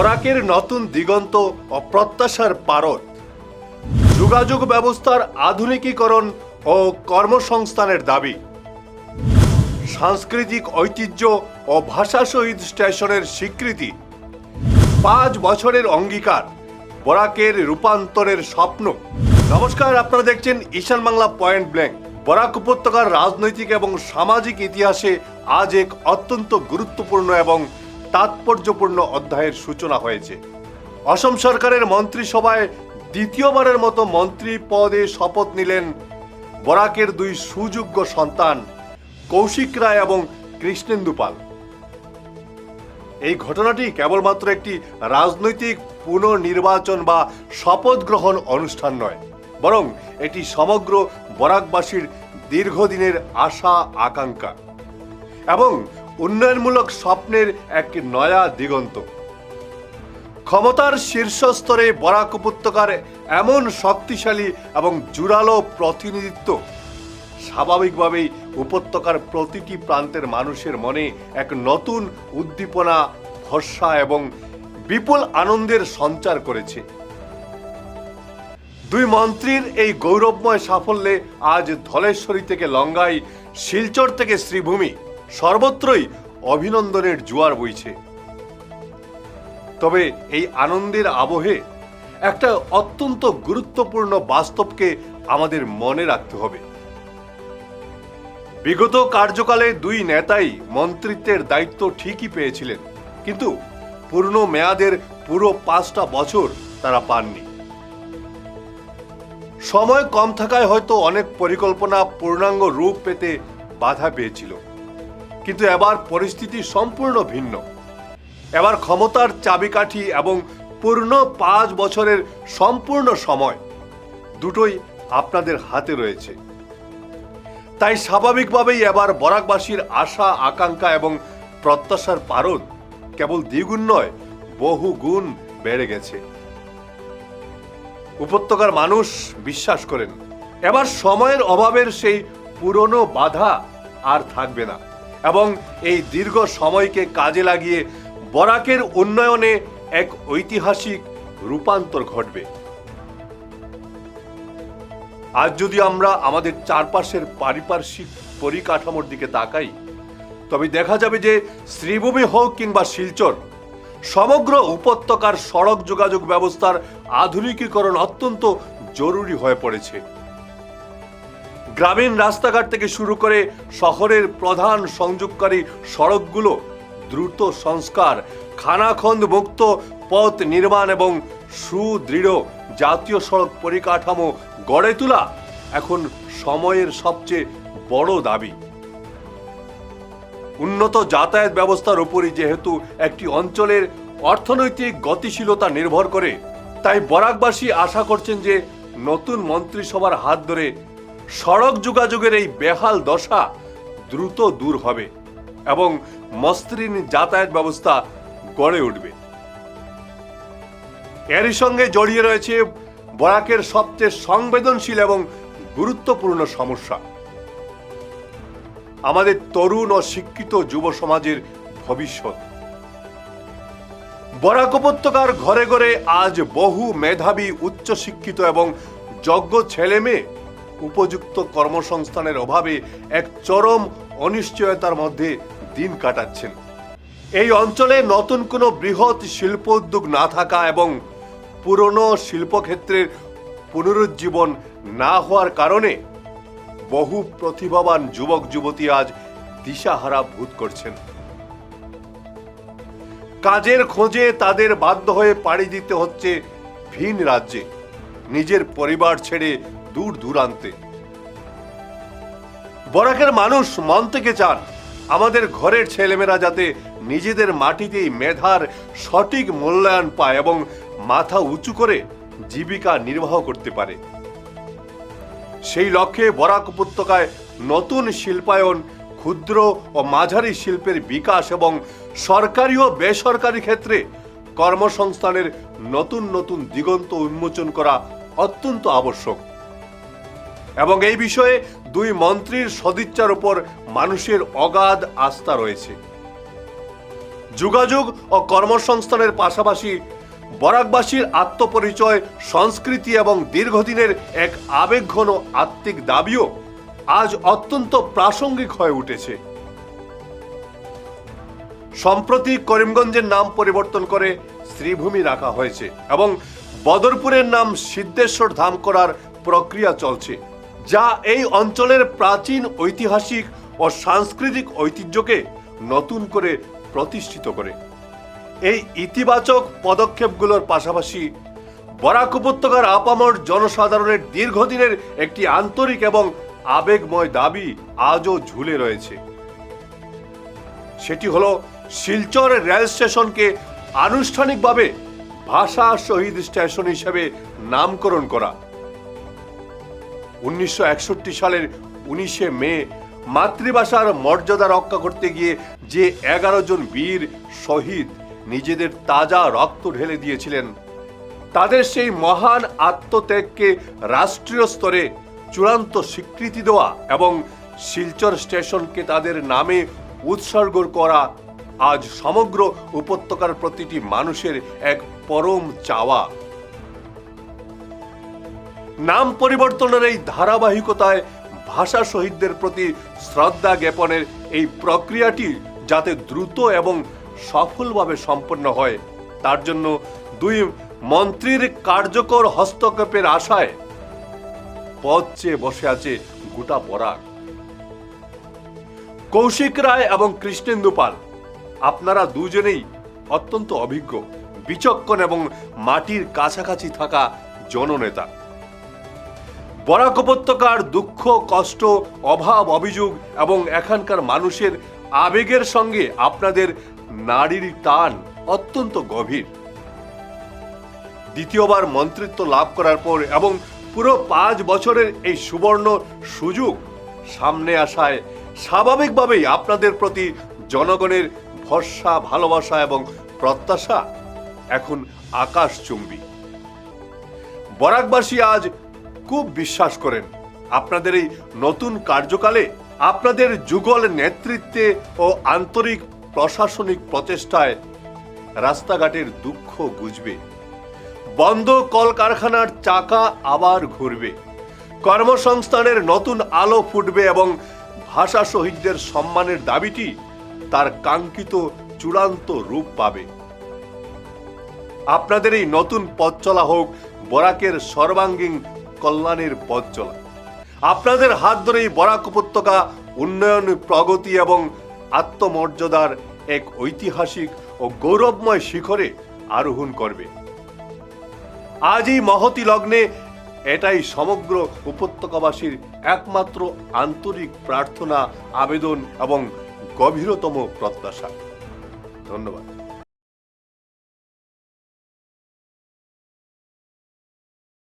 বরাকের নতুন দিগন্ত ও প্রত্যাশার পারদ, যোগাযোগ ব্যবস্থার আধুনিকীকরণ ও কর্মসংস্থানের দাবি, সাংস্কৃতিক ঐতিহ্য ও ভাষা শহীদ স্টেশনের স্বীকৃতি, 5 বছরের অঙ্গীকার, বরাকের রূপান্তরের স্বপ্ন। নমস্কার, আপনারা দেখছেন ঈশান বাংলা পয়েন্ট ব্ল্যাঙ্ক। বরাক উপত্যকার রাজনৈতিক এবং সামাজিক ইতিহাসে আজ এক অত্যন্ত গুরুত্বপূর্ণ এবং তাৎপর্যপূর্ণ অধ্যায়ের সূচনা হয়েছে। অসম সরকারের মন্ত্রিসভায় দ্বিতীয়বারের মতো মন্ত্রী পদে শপথ নিলেন বরাকের 2 সুযোগ্য সন্তান কৌশিক রায় এবং কৃষ্ণেন্দু পাল। এই ঘটনাটি কেবলমাত্র একটি রাজনৈতিক পুনর্নির্বাচন বা শপথ গ্রহণ অনুষ্ঠান নয়, বরং এটি সমগ্র বরাকবাসীর দীর্ঘদিনের আশা আকাঙ্ক্ষা এবং উন্নয়নমূলক স্বপ্নের এক নয়া দিগন্ত। ক্ষমতার শীর্ষস্তরে বরাক উপত্যকার এমন শক্তিশালী এবং জোরালো প্রতিনিধিত্ব স্বাভাবিকভাবেই উপত্যকার প্রতিটি প্রান্তের মানুষের মনে এক নতুন উদ্দীপনা, ভরসা এবং বিপুল আনন্দের সঞ্চার করেছে। 2 মন্ত্রীর এই গৌরবময় সাফল্যে আজ ধলেশ্বরী থেকে লঙ্গাই, শিলচর থেকে শ্রীভূমি সর্বত্রই অভিনন্দনের জোয়ার বইছে। তবে এই আনন্দের আবহে একটা অত্যন্ত গুরুত্বপূর্ণ বাস্তবকে আমাদের মনে রাখতে হবে। বিগত কার্যকালে 2 নেতাই মন্ত্রিত্বের দায়িত্ব ঠিকই পেয়েছিলেন, কিন্তু পূর্ণ মেয়াদের পুরো 5টা বছর তারা পাননি। সময় কম থাকায় হয়তো অনেক পরিকল্পনা পূর্ণাঙ্গ রূপ পেতে বাধা পেয়েছিল, কিন্তু এবার পরিস্থিতি সম্পূর্ণ ভিন্ন। এবার ক্ষমতার চাবিকাঠি এবং পূর্ণ 5 বছরের সম্পূর্ণ সময় দুটোই আপনাদের হাতে রয়েছে। তাই স্বাভাবিকভাবেই এবার বরাকবাসীর আশা আকাঙ্ক্ষা এবং প্রত্যাশার পারদ কেবল দ্বিগুণ নয়, বহু গুণ বেড়ে গেছে। উপত্যকার মানুষ বিশ্বাস করেন এবার সময়ের অভাবের সেই পুরনো বাধা আর থাকবে না এবং এই দীর্ঘ সময়কে কাজে লাগিয়ে বরাকের উন্নয়নে এক ঐতিহাসিক রূপান্তর ঘটবে। আজ যদি আমরা আমাদের চারপাশের পারিপার্শ্বিক পরিকাঠামোর দিকে তাকাই, তবে দেখা যাবে যে শ্রীভূমি হোক কিংবা শিলচর, সমগ্র উপত্যকার সড়ক যোগাযোগ ব্যবস্থার আধুনিকীকরণ অত্যন্ত জরুরি হয়ে পড়েছে। গ্রামীণ রাস্তাঘাট থেকে শুরু করে শহরের প্রধান সংযোগকারী সড়কগুলো দ্রুত সংস্কার, খানাখন্দ মুক্ত পথ নির্মাণ এবং সুদৃঢ় জাতীয় সড়ক পরিকাঠামো গড়ে তোলা এখন সময়ের সবচেয়ে বড় দাবি। উন্নত যাতায়াত ব্যবস্থার উপরই যেহেতু একটি অঞ্চলের অর্থনৈতিক গতিশীলতা নির্ভর করে, তাই বরাকবাসী আশা করছেন যে নতুন মন্ত্রিসভার হাত ধরে সড়ক যোগাযোগের এই বেহাল দশা দ্রুত দূর হবে এবং মসৃণ যাতায়াত ব্যবস্থা গড়ে উঠবে। এরই সঙ্গে জড়িয়ে রয়েছে বরাকের সবচেয়ে সংবেদনশীল এবং গুরুত্বপূর্ণ সমস্যা, আমাদের তরুণ ও শিক্ষিত যুব সমাজের ভবিষ্যৎ। বরাক উপত্যকার ঘরে ঘরে আজ বহু মেধাবী, উচ্চশিক্ষিত এবং যোগ্য ছেলে মেয়ে উপযুক্ত কর্মসংস্থানের অভাবে এক চরম অনিশ্চয়তার মধ্যে দিন কাটাচ্ছেন। এই অঞ্চলে নতুন কোনো বৃহৎ শিল্প উদ্যোগ না থাকা এবং পুরনো শিল্পক্ষেত্রের পুনরুজ্জীবন না হওয়ার কারণে বহু প্রতিভাবান যুবক যুবতী আজ দিশাহারা বোধ করছেন। কাজের খোঁজে তাদের বাধ্য হয়ে পাড়ি দিতে হচ্ছে ভিন রাজ্যে, নিজের পরিবার ছেড়ে দূর দূরান্তে। বরাকের মানুষ মন থেকে চান আমাদের ঘরের ছেলেমেয়েরা যাতে নিজেদের মাটিতেই মেধার সঠিক মূল্যায়ন পায় এবং মাথা উঁচু করে জীবিকা নির্বাহ করতে পারে। সেই লক্ষ্যে বরাক উপত্যকায় নতুন শিল্পায়ন, ক্ষুদ্র ও মাঝারি শিল্পের বিকাশ এবং সরকারি ও বেসরকারি ক্ষেত্রে কর্মসংস্থানের নতুন নতুন দিগন্ত উন্মোচন করা অত্যন্ত আবশ্যক এবং এই বিষয়ে 2 মন্ত্রীর সদিচ্ছার উপর মানুষের অগাধ আস্থা রয়েছে। যোগাযোগ ও কর্মসংস্থানের পাশাপাশি বরাকবাসীর আত্মপরিচয়, সংস্কৃতি এবং দীর্ঘদিনের এক আবেগঘন আত্মিক দাবিও আজ অত্যন্ত প্রাসঙ্গিক হয়ে উঠেছে। সম্প্রতি করিমগঞ্জের নাম পরিবর্তন করে শ্রীভূমি রাখা হয়েছে এবং বদরপুরের নাম সিদ্ধেশ্বর ধাম করার প্রক্রিয়া চলছে, যা এই অঞ্চলের প্রাচীন ঐতিহাসিক ও সাংস্কৃতিক ঐতিহ্যকে নতুন করে প্রতিষ্ঠিত করে। এই ইতিবাচক পদক্ষেপগুলোর পাশাপাশি বরাক উপত্যকার আপামর জনসাধারণের দীর্ঘদিনের একটি আন্তরিক এবং আবেগময় দাবি আজও ঝুলে রয়েছে। সেটি হলো শিলচর রেল স্টেশনকে আনুষ্ঠানিকভাবে ভাষা শহীদ স্টেশন হিসেবে নামকরণ করা। 1961 সালের 19শে মে মাতৃভাষার মর্যাদা রক্ষা করতে গিয়ে যে 11 জন বীর শহীদ নিজেদের তাজা রক্ত ঢেলে দিয়েছিলেন, তাদের সেই মহান আত্মত্যাগকে রাষ্ট্রীয় স্তরে চূড়ান্ত স্বীকৃতি দেওয়া এবং শিলচর স্টেশনকে তাদের নামে উৎসর্গ করা আজ সমগ্র উপত্যকার প্রতিটি মানুষের এক পরম চাওয়া। নাম পরিবর্তনের এই ধারাবাহিকতায় ভাষা শহীদদের প্রতি শ্রদ্ধা জ্ঞাপনের এই প্রক্রিয়াটি যাতে দ্রুত এবং সফলভাবে সম্পন্ন হয়, তার জন্য দুই মন্ত্রীর কার্যকর হস্তক্ষেপের আশায় পথ চেয়ে বসে আছে গোটা বরাক। কৌশিক রায় এবং কৃষ্ণেন্দু পাল, আপনারা দুজনেই অত্যন্ত অভিজ্ঞ, বিচক্ষণ এবং মাটির কাছাকাছি থাকা জননেতা। বরাক উপত্যকার দুঃখ, কষ্ট, অভাব, অভিযোগ এবং এখানকার মানুষের আবেগের সঙ্গে আপনাদের নাড়ির টান অত্যন্ত গভীর। দ্বিতীয়বার মন্ত্রিত্ব লাভ করার পর এবং পুরো 5 বছরের এই সুবর্ণ সুযোগ সামনে আসায় স্বাভাবিকভাবেই আপনাদের প্রতি জনগণের ভরসা, ভালোবাসা এবং প্রত্যাশা এখন আকাশচুম্বী। বরাকবাসী আজ খুব বিশ্বাস করেন আপনাদের এই নতুন কার্যকালে আপনাদের যুগল নেতৃত্বে ও আন্তরিক প্রশাসনিক প্রচেষ্টায় রাস্তাঘাটের দুঃখ বুঝবে, বন্ধ কলকারখানার চাকা আবার ঘুরবে, কর্মসংস্থানের নতুন আলো ফুটবে এবং ভাষা শহীদদের সম্মানের দাবিটি তার কাঙ্ক্ষিত চূড়ান্ত রূপ পাবে। আপনাদের এই নতুন পথ চলা হোক বরাকের সর্বাঙ্গীন কল্যাণের পথ চলা। আপনাদের হাত ধরেই বরাক উপত্যকা উন্নয়ন, প্রগতি এবং আত্মমর্যাদার এক ঐতিহাসিক ও গৌরবময় শিখরে আরোহণ করবে। আজ এই মহতি লগ্নে এটাই সমগ্র উপত্যকাবাসীর একমাত্র আন্তরিক প্রার্থনা, আবেদন এবং গভীরতম প্রত্যাশা। ধন্যবাদ।